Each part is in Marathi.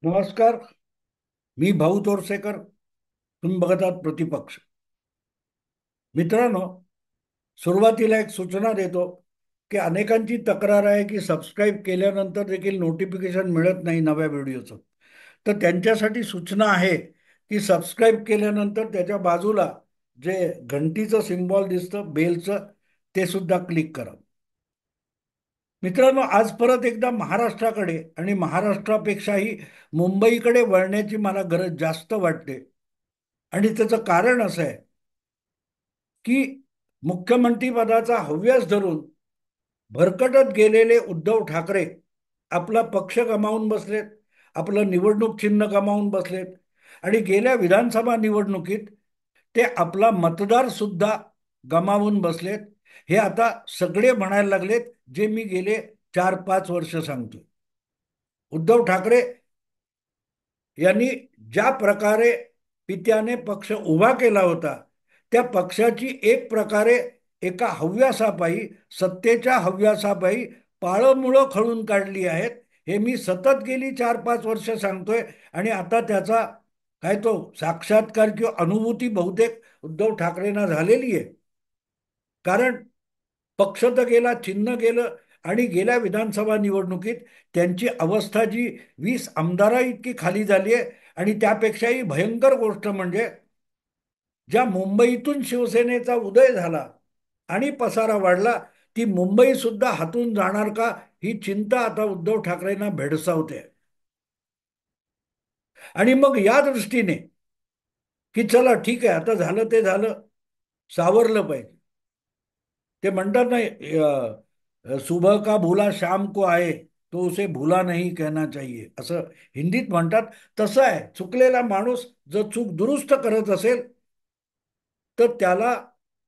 नमस्कार. मी भाऊ तोरसेकर. तुम्ही बघत आहात प्रतिपक्ष. मित्रांनो, सुरुवातीला एक सूचना देतो की अनेकांची तक्रार आहे की सबस्क्राईब केल्यानंतर देखील नोटिफिकेशन मिळत नाही नव्या व्हिडिओचं. तर त्यांच्यासाठी सूचना आहे की सबस्क्राईब केल्यानंतर त्याच्या बाजूला जे घंटीचं सिम्बॉल दिसतं बेलचं, ते सुद्धा क्लिक करा. मित्रांनो, आज परत एकदा महाराष्ट्राकडे आणि महाराष्ट्रापेक्षाही मुंबईकडे वळण्याची मला गरज जास्त वाटते. आणि त्याचं कारण असं आहे की मुख्यमंत्री पदाचा हव्यास धरून भरकटत गेलेले उद्धव ठाकरे आपला पक्ष गमावून बसलेत, आपलं निवडणूक चिन्ह गमावून बसलेत आणि गेल्या विधानसभा निवडणुकीत ते आपला मतदार सुद्धा गमावून बसलेत. हे आता सगळे म्हणायला लागलेत, जे मी गेले 4-5 वर्ष सांगतो. उद्धव ठाकरे यांनी ज्या प्रकारे पित्याने पक्ष उभा केला होता, त्या पक्षाची एक प्रकारे एका हव्यासापायी, सत्तेच्या हव्यासापायी पाळंमुळं खळून काढली आहेत. हे मी सतत गेली 4-5 वर्ष सांगतोय आणि आता त्याचा काय तो साक्षात्कार किंवा अनुभूती बहुतेक उद्धव ठाकरेंना झालेली आहे. कारण पक्ष तर गेला, चिन्ह गेलं आणि गेल्या विधानसभा निवडणुकीत त्यांची अवस्था जी 20 आमदारा इतकी खाली झाली आहे. आणि त्यापेक्षाही भयंकर गोष्ट म्हणजे ज्या मुंबईतून शिवसेनेचा उदय झाला आणि पसारा वाढला, ती मुंबई सुद्धा हातून जाणार का, ही चिंता आता उद्धव ठाकरेंना भेडसावते. आणि मग या दृष्टीने की चला ठीक आहे, आता झालं ते झालं, सावरलं पाहिजे. ते म्हणतात ना, सुबह का भूला शाम को आए तो उसे भूला नहीं कहना चाहिए, असं हिंदीत म्हणतात. तसं आहे, चुकलेला माणूस जर चूक दुरुस्त करत असेल तर त्याला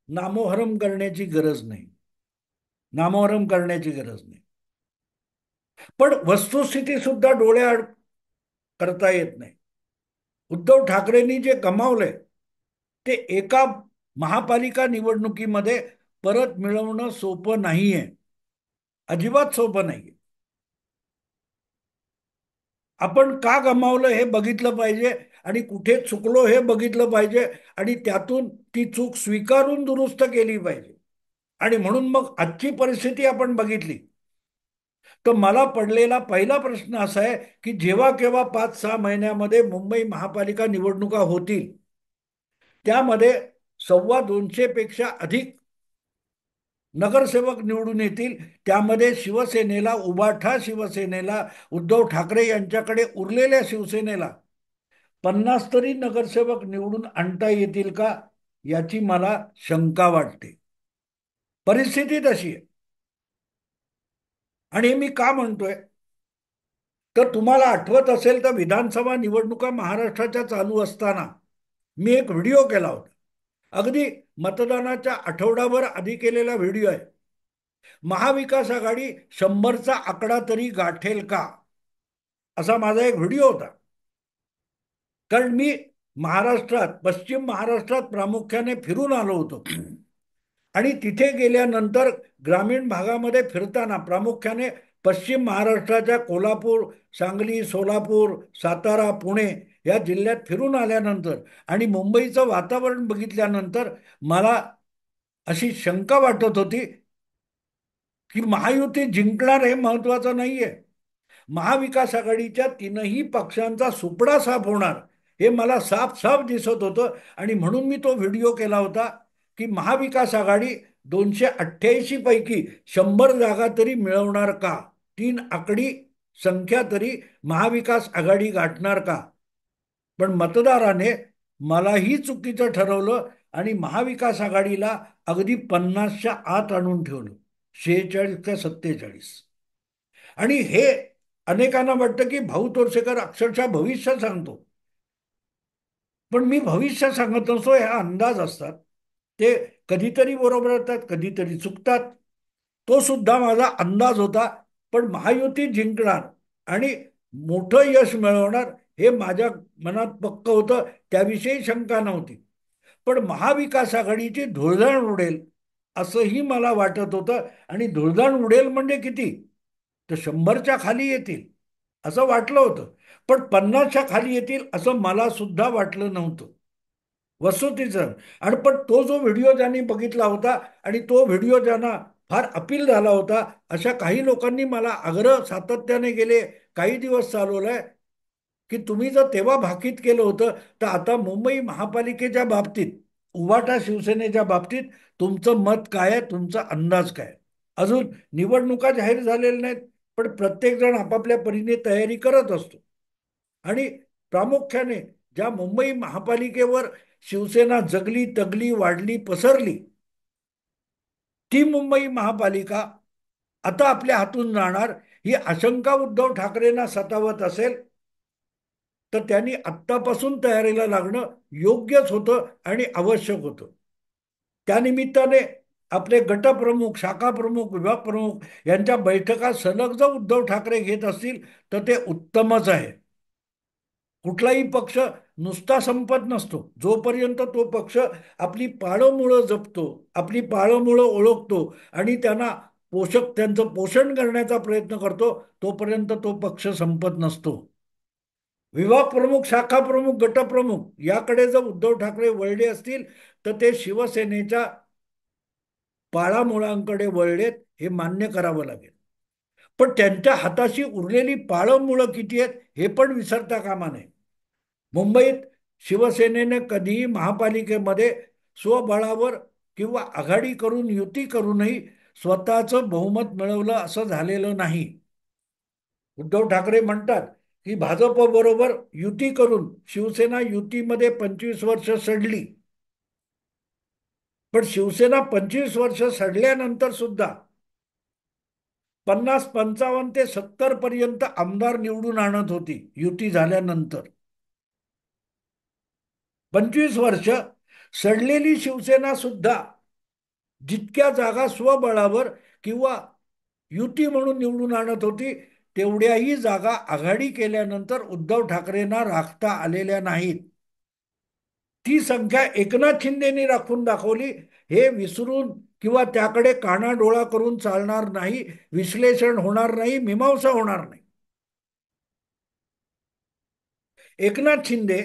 नामोहरम करण्याची गरज नाही. नामोहरम करण्याची गरज नाही. पण वस्तुस्थिती सुद्धा डोळ्याआड करता येत नाही. उद्धव ठाकरेंनी जे गमावलंय ते एका महापालिका निवडणुकीमध्ये परत मिळवणं सोपं नाहीये. अजिबात सोपं नाहीये. आपण का गमावलं हे बघितलं पाहिजे आणि कुठे चुकलो हे बघितलं पाहिजे आणि त्यातून ती चूक स्वीकारून दुरुस्त केली पाहिजे. आणि म्हणून मग आजची परिस्थिती आपण बघितली तर मला पडलेला पहिला प्रश्न असा आहे की जेव्हा केव्हा 5-6 महिन्यामध्ये मुंबई महापालिका निवडणुका होतील, त्यामध्ये 250 पेक्षा अधिक नगरसेवक निवडून येतील. त्यामध्ये शिवसेनेला, उबाठा शिवसेनेला, उद्धव ठाकरे यांच्याकडे उरलेल्या शिवसेनेला 50 तरी नगरसेवक निवडून आणता येतील का, याची मला शंका वाटते. परिस्थिती तशी आहे. आणि हे मी का म्हणतोय, तर तुम्हाला आठवत असेल तर विधानसभा निवडणुका महाराष्ट्राच्या चालू असताना मी एक व्हिडिओ केला होता. अगदी मतदानाच्या आठवडाभर आधी केलेला व्हिडिओ आहे. महाविकास आघाडी 100चा आकडा तरी गाठेल का, असा माझा एक व्हिडिओ होता. कारण मी महाराष्ट्रात, पश्चिम महाराष्ट्रात प्रामुख्याने फिरून आलो होतो. आणि तिथे गेल्यानंतर ग्रामीण भागामध्ये फिरताना प्रामुख्याने पश्चिम महाराष्ट्राच्या कोल्हापूर, सांगली, सोलापूर, सातारा, पुणे या जिल्ह्यात फिरून आल्यानंतर आणि मुंबईचं वातावरण बघितल्यानंतर मला अशी शंका वाटत होती की महायुती जिंकणार हे महत्वाचं नाहीये. महाविकास आघाडीच्या तीनही पक्षांचा सुपडा साफ होणार हे मला साफ साफ दिसत होतं. आणि म्हणून मी तो व्हिडिओ केला होता की महाविकास आघाडी 288 पैकी 100 जागा तरी मिळवणार का, 3 आकडी संख्या तरी महाविकास आघाडी गाठणार का. पण मतदाराने मलाही चुकीचं ठरवलं आणि महाविकास आघाडीला अगदी 50च्या आत आणून ठेवलं, 46 का 47. आणि हे अनेकांना वाटतं की भाऊ तोरसेकर अक्षरशः भविष्य सांगतो. पण मी भविष्य सांगत नसतो, हे अंदाज असतात. ते कधीतरी बरोबर येतात, कधीतरी चुकतात. तो सुद्धा माझा अंदाज होता. पण महायुती जिंकणार आणि मोठं यश मिळवणार हे माझ्या मनात पक्क होतं, त्याविषयी शंका नव्हती. पण महाविकास आघाडीची धुळधाण उडेल असंही मला वाटत होतं. आणि धुळधाण उडेल म्हणजे किती, तर 100च्या खाली येतील असं वाटलं होतं. पण 50च्या खाली येतील असं मला सुद्धा वाटलं नव्हतं. वस्तुस्थितीचं. आणि पण तो जो व्हिडिओ ज्यांनी बघितला होता आणि तो व्हिडिओ ज्यांना फार अपील झाला होता, अशा काही लोकांनी मला आग्रह सातत्याने गेले काही दिवस चालवलाय, की तुम्ही जर तेव्हा भाकीत केलं होतं, तर आता मुंबई महापालिकेच्या बाबतीत, उभाटा शिवसेनेच्या बाबतीत तुमचं मत काय आहे, तुमचा अंदाज काय? अजून निवडणुका जाहीर झालेल्या नाहीत, पण प्रत्येक जण आपापल्या परीने तयारी करत असतो. आणि प्रामुख्याने ज्या मुंबई महापालिकेवर शिवसेना जगली, तगली, वाढली, पसरली, ती मुंबई महापालिका आता आपल्या हातून जाणार, ही आशंका उद्धव ठाकरेंना सतावत असेल, तर त्यांनी आत्तापासून तयारीला लागणं योग्यच होतं आणि आवश्यक होतं. त्यानिमित्ताने आपले गटप्रमुख, शाखा प्रमुख, विभाग प्रमुख यांच्या बैठका सलग जर उद्धव ठाकरे घेत असतील, तर ते उत्तमच आहे. कुठलाही पक्ष नुसता संपत नसतो. जोपर्यंत तो पक्ष आपली पाळंमुळं जपतो, आपली पाळंमुळं ओळखतो आणि त्यांचं पोषण करण्याचा प्रयत्न करतो, तोपर्यंत तो पक्ष संपत नसतो. विभाग प्रमुख, शाखा प्रमुख, गटप्रमुख याकडे जर उद्धव ठाकरे वळले असतील, तर ते शिवसेनेच्या पाळामुळांकडे वळलेत हे मान्य करावं लागेल. पण त्यांच्या हाताशी उरलेली पाळंमुळं किती आहेत हे पण विसरता कामा नये. मुंबईत शिवसेनेने कधीही महापालिकेमध्ये स्वबळावर किंवा आघाडी करून, युती करूनही स्वतःचं बहुमत मिळवलं असं झालेलं नाही. उद्धव ठाकरे म्हणतात की भाजप बरोबर युती करून शिवसेना युतीमध्ये 25 वर्ष सडली. पण शिवसेना 25 वर्ष सडल्यानंतर सुद्धा 50, 55 ते 70 पर्यंत आमदार निवडून आणत होती युती झाल्यानंतर. 25 वर्ष सडलेली शिवसेना सुद्धा जितक्या जागा स्वबळावर किंवा युती म्हणून निवडून आणत होती, तेवढ्याही जागा आघाडी केल्यानंतर उद्धव ठाकरेंना राखता आलेल्या नाहीत. ती संख्या एकनाथ शिंदेनी राखून दाखवली. हे विसरून किंवा त्याकडे कानाडोळा करून चालणार नाही, विश्लेषण होणार नाही, मीमांसा होणार नाही. एकनाथ शिंदे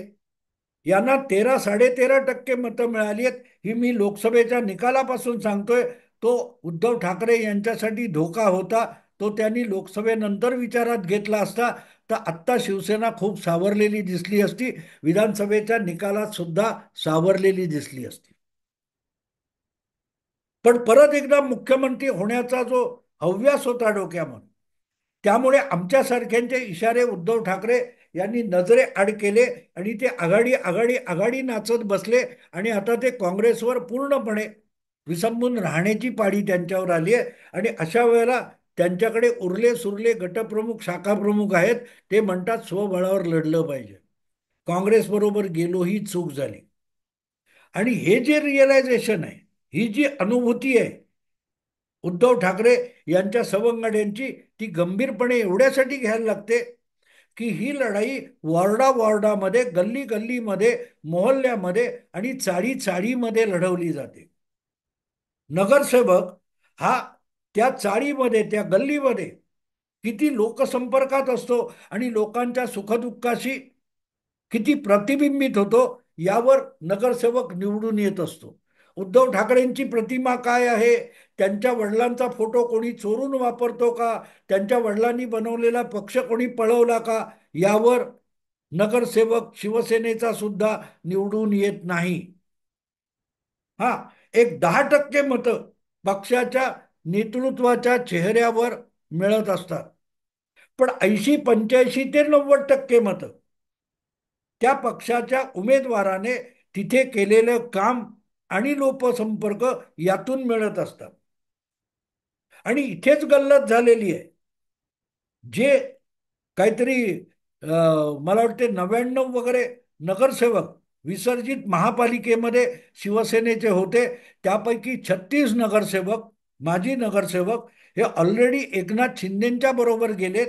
यांना 13-13.5% मतं मिळाली आहेत. ही मी लोकसभेच्या निकालापासून सांगतोय. तो उद्धव ठाकरे यांच्यासाठी धोका होता. तो त्यांनी लोकसभेनंतर विचारात घेतला असता, तर आत्ता शिवसेना खूप सावरलेली दिसली असती, विधानसभेच्या निकालात सुद्धा सावरलेली दिसली असती. पण परत एकदा मुख्यमंत्री होण्याचा जो हव्यास होता डोक्यामध्ये, त्यामुळे आमच्यासारख्यांचे इशारे उद्धव ठाकरे यांनी नजरे आड केले आणि ते आघाडी आघाडी आघाडी नाचत बसले. आणि आता ते काँग्रेसवर पूर्णपणे विसंबून राहण्याची पाळी त्यांच्यावर आली आहे. आणि अशा वेळेला त्यांच्याकडे उरले सुरले गटप्रमुख, शाखा प्रमुख आहेत. ते म्हणतात स्वबळावर लढलं पाहिजे. काँग्रेस बरोबर गेलो ही चूक झाली. आणि हे जे रिअलायझेशन आहे, ही जी अनुभूती आहे उद्धव ठाकरे यांच्या सवंगड्यांची, ती गंभीरपणे एवढ्यासाठी घ्यायला लागते की ही लढाई वॉर्डा वॉर्डामध्ये, गल्ली गल्लीमध्ये, मोहल्ल्यामध्ये आणि चाळी चाळीमध्ये लढवली जाते. नगरसेवक हा त्या चाळीमध्ये, त्या गल्लीमध्ये किती लोकसंपर्कात असतो आणि लोकांच्या सुखदुःखाशी किती प्रतिबिंबित होतो, यावर नगरसेवक निवडून येत असतो. उद्धव ठाकरेंची प्रतिमा काय आहे, त्यांच्या वडिलांचा फोटो कोणी चोरून वापरतो का, त्यांच्या वडिलांनी बनवलेला पक्ष कोणी पळवला का, यावर नगरसेवक शिवसेनेचा सुद्धा निवडून येत नाही. हा, एक 10% मतं पक्षाच्या नेतृत्वाच्या चेहऱ्यावर मिळत असतात. पण 80, 85 ते 90% मतं त्या पक्षाच्या उमेदवाराने तिथे केलेलं काम आणि लोकसंपर्क यातून मिळत असतात. आणि इथेच गल्लत झालेली आहे. जे काहीतरी मला वाटते 99 वगैरे नगरसेवक विसर्जित महापालिकेमध्ये शिवसेनेचे होते, त्यापैकी 36 नगरसेवक, माजी नगरसेवक हे ऑलरेडी एकनाथ शिंदेच्या बरोबर गेलेत.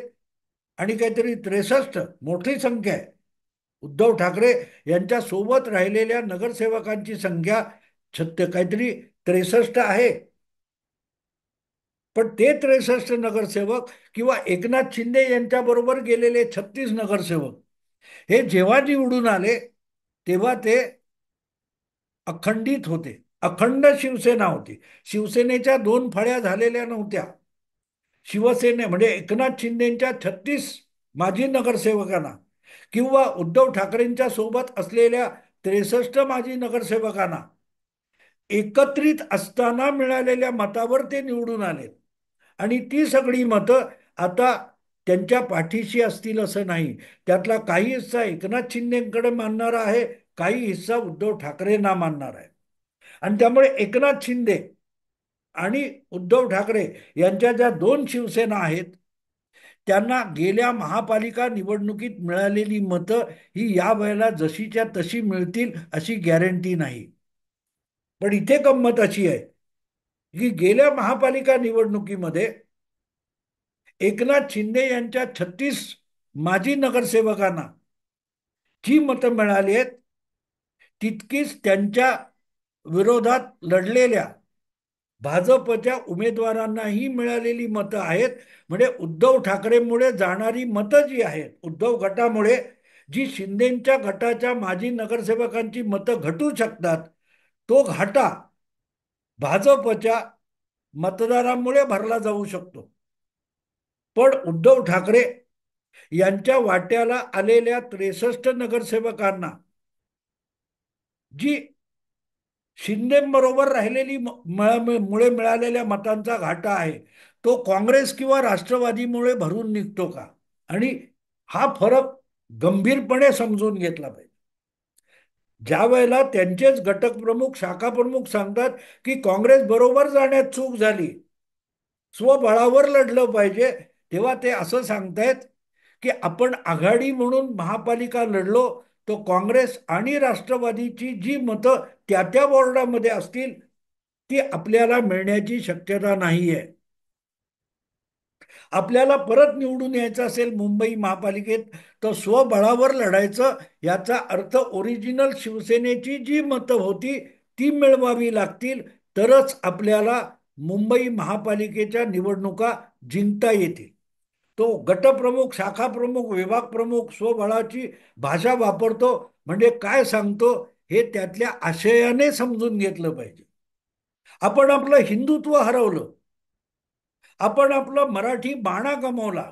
आणि काहीतरी 63, मोठी संख्या आहे. उद्धव ठाकरे यांच्या सोबत राहिलेल्या नगरसेवकांची संख्या काहीतरी 63 आहे. पण ते 63 नगरसेवक किंवा एकनाथ शिंदे यांच्याबरोबर गेलेले 36 नगरसेवक हे जेव्हा निवडून आले तेव्हा ते अखंडित होते. अखंड शिवसेना होती. शिवसेनेच्या दोन फळ्या झालेल्या नव्हत्या. शिवसेने म्हणजे एकनाथ शिंदेच्या 36 माजी नगरसेवकांना किंवा उद्धव ठाकरेंच्या सोबत असलेल्या 63 माजी नगरसेवकांना एकत्रित असताना मिळालेल्या मतावर ते निवडून आले. आणि ती सगळी मतं आता त्यांच्या पाठीशी असतील असं नाही. त्यातला काही हिस्सा एकनाथ शिंदेकडे मानणारा आहे, काही हिस्सा उद्धव ठाकरेंना मानणार आहे. आणि त्यामुळे एकनाथ शिंदे आणि उद्धव ठाकरे यांच्या ज्या दोन शिवसेना आहेत त्यांना गेल्या महापालिका निवडणुकीत मिळालेली मतं ही या वेळेला जशीच्या तशी मिळतील अशी गॅरंटी नाही. पण इथे गंमत अशी आहे की गेल्या महापालिका निवडणुकीमध्ये एकनाथ शिंदे यांच्या 36 माजी नगरसेवकांना जी मतं मिळाली आहेत तितकीच त्यांच्या विरोधात लढलेल्या भाजपच्या उमेदवारांनाही मिळालेली मतं आहेत. म्हणजे उद्धव ठाकरेंमुळे जाणारी मतं जी आहेत, उद्धव गटामुळे जी शिंदेच्या गटाच्या माजी नगरसेवकांची मतं घटू शकतात, तो घाटा भाजपच्या मतदारांमुळे भरला जाऊ शकतो. पण उद्धव ठाकरे यांच्या वाट्याला आलेल्या 63 नगरसेवकांना जी शिंदेबरोबर राहिलेली मुळे मिळालेल्या मतांचा घाटा आहे तो काँग्रेस किंवा राष्ट्रवादीमुळे भरून निघतो का? आणि हा फरक गंभीरपणे समजून घेतला पाहिजे. ज्या वेळेला त्यांचेच घटक प्रमुख शाखा प्रमुख सांगतात की काँग्रेस बरोबर जाण्यात चूक झाली, स्वबळावर लढलं पाहिजे, तेव्हा ते असं सांगतायत की आपण आघाडी म्हणून महापालिका लढलो तो काँग्रेस आणि राष्ट्रवादीची जी मतं त्या त्या वॉर्डामध्ये असतील ती आपल्याला मिळण्याची शक्यता नाहीये. आपल्याला परत निवडून यायचं असेल मुंबई महापालिकेत तर स्वबळावर लढायचं. याचा अर्थ ओरिजिनल शिवसेनेची जी मतं होती ती मिळवावी लागतील, तरच आपल्याला मुंबई महापालिकेच्या निवडणुका जिंकता येतील. तो गटप्रमुख शाखा प्रमुख विभाग प्रमुख स्वबळाची भाषा वापरतो म्हणजे काय सांगतो हे त्यातल्या आशयाने समजून घेतलं पाहिजे. आपण आपलं हिंदुत्व हरवलं, आपण आपलं मराठी बाणा गमावला.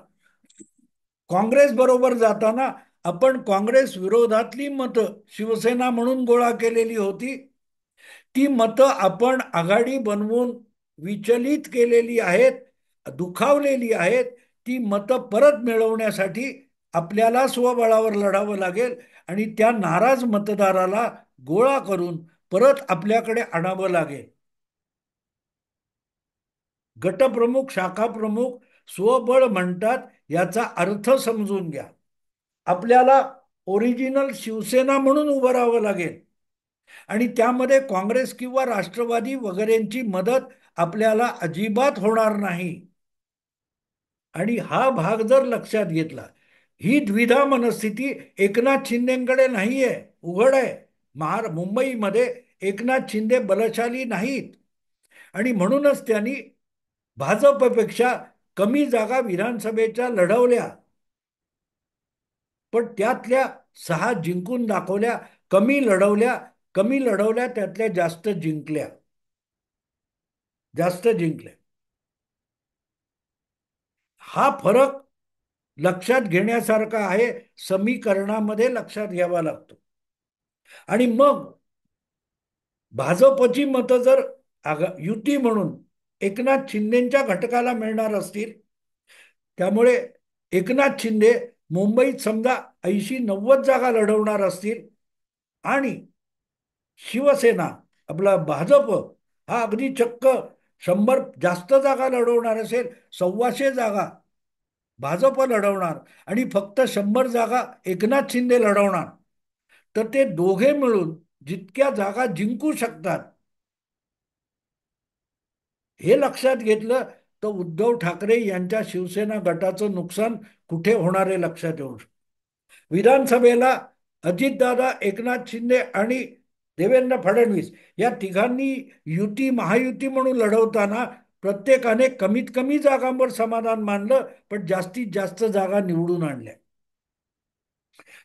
काँग्रेस बरोबर जाताना आपण काँग्रेस विरोधातली मतं शिवसेना म्हणून गोळा केलेली होती. ती मतं आपण आघाडी बनवून विचलित केलेली आहेत, दुखावलेली आहेत. ती मतं परत मिळवण्यासाठी आपल्याला स्वबळावर लढावं लागेल आणि त्या नाराज मतदाराला गोळा करून परत आपल्याकडे आणावं लागेल. गटप्रमुख शाखा प्रमुख स्वबळ म्हणतात याचा अर्थ समजून घ्या. आपल्याला ओरिजिनल शिवसेना म्हणून उभं राहावं लागेल आणि त्यामध्ये काँग्रेस किंवा राष्ट्रवादी वगैरेंची मदत आपल्याला अजिबात होणार नाही. आणि हा भाग जर लक्षात घेतला, ही द्विधा मनस्थिती एकनाथ शिंदेकडे नाहीये, उघड आहे. मुंबईमध्ये एकनाथ शिंदे बलशाली नाहीत आणि म्हणूनच त्यांनी भाजपपेक्षा कमी जागा विधानसभेच्या लढवल्या, पण त्यातल्या 6 जिंकून दाखवल्या. कमी लढवल्या त्यातल्या जास्त जिंकल्या. जास्त जिंकल्या. हा फरक लक्षात घेण्यासारखा आहे, समीकरणामध्ये लक्षात घ्यावा लागतो. आणि मग भाजपची मतं जर युती म्हणून एकनाथ शिंदेच्या घटकाला मिळणार असतील, त्यामुळे एकनाथ शिंदे मुंबईत समजा 80-90 जागा लढवणार असतील आणि शिवसेना आपला भाजप हा अगदी चक्क 100 जास्त जागा लढवणार असेल, 1,200 जागा भाजप लढवणार आणि फक्त 100 जागा एकनाथ शिंदे लढवणार, तर ते दोघे मिळून जितक्या जागा जिंकू शकतात हे लक्षात घेतलं तर उद्धव ठाकरे यांच्या शिवसेना गटाचं नुकसान कुठे होणार आहे लक्षात येऊ शकतं. विधानसभेला अजितदादा, एकनाथ शिंदे आणि देवेंद्र फडणवीस या तिघांनी महायुती म्हणून लढवताना प्रत्येकाने कमीत कमी जागांवर समाधान मानलं, पण जास्तीत जास्त जागा निवडून आणल्या.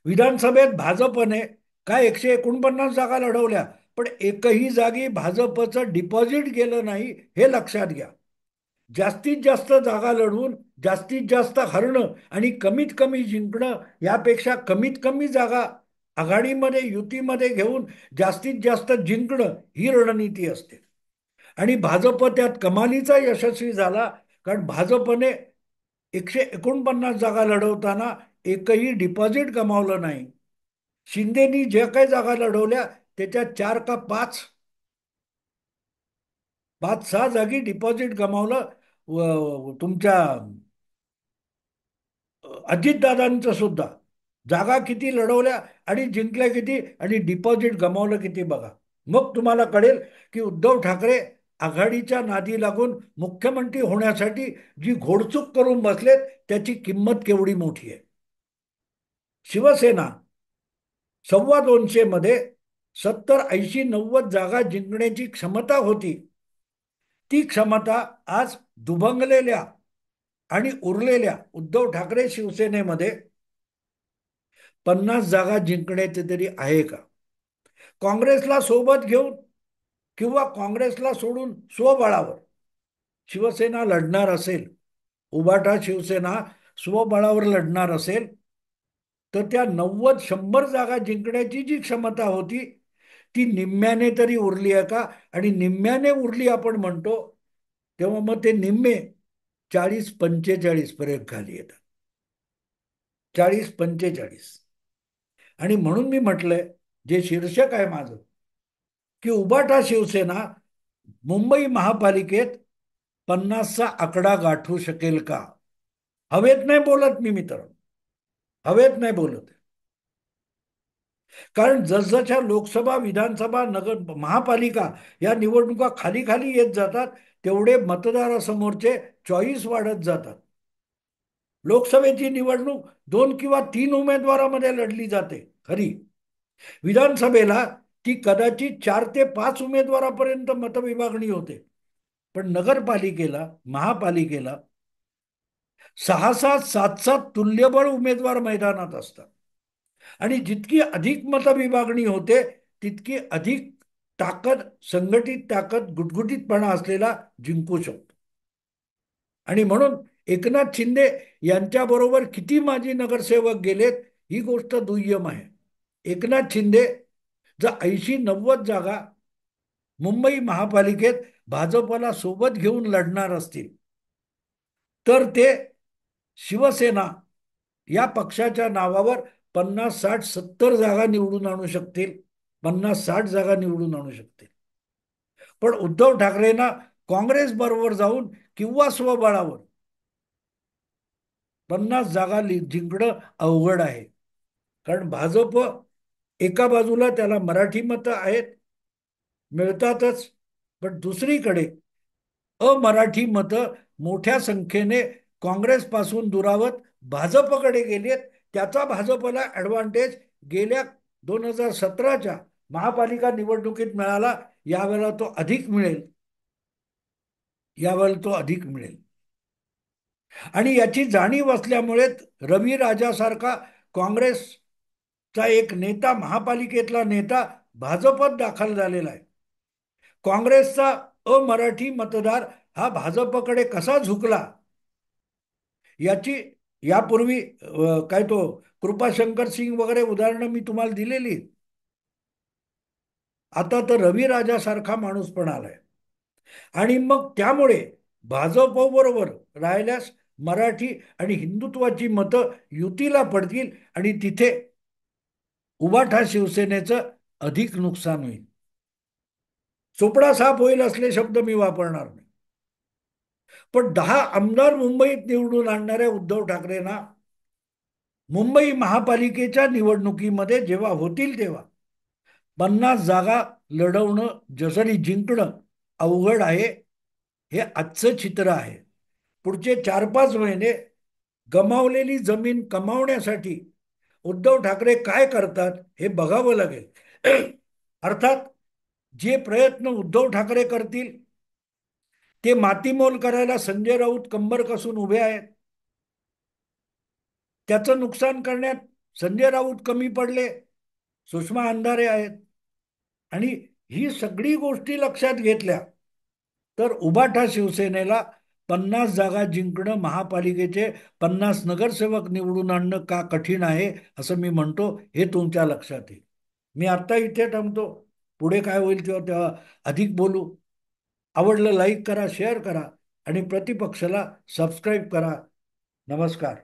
विधानसभेत भाजपने काय 149 जागा लढवल्या, पण एकही जागी भाजपचं डिपॉझिट गेलं नाही, हे लक्षात घ्या. जास्तीत जास्त जागा लढवून जास्तीत जास्त हरणं आणि कमीत कमी जिंकणं यापेक्षा कमीत कमी जागा आघाडीमध्ये युतीमध्ये घेऊन जास्तीत जास्त जिंकणं ही रणनीती असते. आणि भाजप त्यात कमालीचा यशस्वी झाला, कारण भाजपने 149 जागा लढवताना एकही डिपॉझिट गमावलं नाही. शिंदेनी ज्या काही जागा लढवल्या त्याच्यात 4 का 5, 5-6 जागी डिपॉझिट गमावलं. तुमच्या अजितदादांचं सुद्धा जागा किती लढवल्या आणि जिंकल्या किती आणि डिपॉझिट गमावलं किती बघा. मग तुम्हाला कळेल की उद्धव ठाकरे आघाडीच्या नादी लागून मुख्यमंत्री होण्यासाठी जी घोडचूक करून बसलेत त्याची किंमत केवढी मोठी आहे. शिवसेना 250 मध्ये 70-80-90 जागा जिंकण्याची क्षमता होती. ती क्षमता आज दुभंगलेल्या आणि उरलेल्या उद्धव ठाकरे शिवसेनेमध्ये 50 जागा जिंकण्याचे तरी आहे का? काँग्रेसला सोबत घेऊन किंवा काँग्रेसला सोडून स्वबळावर शिवसेना लढणार असेल, उभाटा शिवसेना स्वबळावर लढणार असेल, तर त्या 90-100 जागा जिंकण्याची जी क्षमता होती ती निम्म्याने तरी उरली आहे का? आणि निम्म्याने उरली आपण म्हणतो तेव्हा मग ते निम्मे 40-45 पर्यंत खाली येतात. 40-45. आणि म्हणून मी म्हटलंय, जे शीर्षक आहे माझं, की उबाटा शिवसेना मुंबई महापालिकेत 50चा आकडा गाठू शकेल का? हवेत नाही बोलत मी मित्र, हवेत नाही बोलत. कारण जसजशा लोकसभा, विधानसभा, नगर, महापालिका या निवडणुका खाली खाली येत जातात, तेवढे मतदारासमोरचे चॉईस वाढत जातात. लोकसभेची निवडणूक 2 किंवा 3 उमेदवारामध्ये लढली जाते खरी. विधानसभेला ती कदाचित 4 ते 5 उमेदवारापर्यंत मतविभागणी होते. पण नगरपालिकेला, महापालिकेला 6-6, 7-7 तुल्यबळ उमेदवार मैदानात असतात. आणि जितकी अधिक मतविभागणी होते तितकी अधिक ताकद, संघटित ताकद, गुटगुटीतपणा असलेला जिंकू शकतो. आणि म्हणून एकनाथ शिंदे यांच्याबरोबर किती माजी नगरसेवक गेलेत ही गोष्ट दुय्यम आहे. एकनाथ शिंदे जर 80-90 जागा मुंबई महापालिकेत भाजपला सोबत घेऊन लढणार असतील, तर ते शिवसेना या पक्षाच्या नावावर 50, 60, 70 जागा निवडून आणू शकतील. 50-60 जागा निवडून आणू शकतील. पण उद्धव ठाकरेंना काँग्रेस बरोबर जाऊन किंवा स्वबळावर 50 जागा जिंकणं अवघड आहे. कारण भाजप एका बाजूला त्याला मराठी मतं आहेत, मिळतातच, पण दुसरीकडे अमराठी मतं मोठ्या संख्येने काँग्रेसपासून दुरावत भाजपकडे गेलेत. त्याचा भाजपला ऍडव्हान्टेज गेल्या 2017च्या महापालिका निवडणुकीत मिळाला. यावेळेला तो अधिक मिळेल, यावेळेला तो अधिक मिळेल. आणि याची जाणीव असल्यामुळे रवी राजासारखा काँग्रेसचा एक नेता, महापालिकेतला नेता भाजपत दाखल झालेला आहे. काँग्रेसचा अमराठी मतदार हा भाजपकडे कसा झुकला याची यापूर्वी काय तो कृपाशंकर सिंग वगैरे उदाहरणं मी तुम्हाला दिलेली. आता तर रवी राजासारखा माणूस पण आलाय. आणि मग त्यामुळे भाजप बरोबर राहिल्यास मराठी आणि हिंदुत्वाची मतं युतीला पडतील आणि तिथे उबाठा शिवसेनेचं अधिक नुकसान होईल. चोपडा साफ होईल असले शब्द मी वापरणार नाही. पण 10 आमदार मुंबईत निवडून आणणाऱ्या उद्धव ठाकरेंना मुंबई महापालिकेच्या निवडणुकीमध्ये जेव्हा होतील तेव्हा 50 जागा लढवणं, जसरी जिंकणं अवघड आहे. हे आजचं चित्र आहे. पुढचे 4-5 महिने गमावलेली जमीन कमावण्यासाठी उद्धव ठाकरे काय करतात हे बघावं लागेल. अर्थात जे प्रयत्न उद्धव ठाकरे करतील ते मातीमोल करायला संजय राऊत कंबर कसून उभे आहेत. त्याचं नुकसान करण्यात संजय राऊत कमी पडले, सुषमा अंधारे आहेत. आणि ही सगळी गोष्टी लक्षात घेतल्या तर उभाठा शिवसेनेला 50 जागा जिंकणं, महापालिकेचे 50 नगरसेवक निवडून आणणं का कठीण आहे असं मी म्हणतो, हे तुमच्या लक्षात येईल. मी आता इथे थांबतो. पुढे काय होईल तेव्हा अधिक बोलू. आवडलं लाईक करा, शेअर करा आणि प्रतिपक्षाला सबस्क्राईब करा. नमस्कार.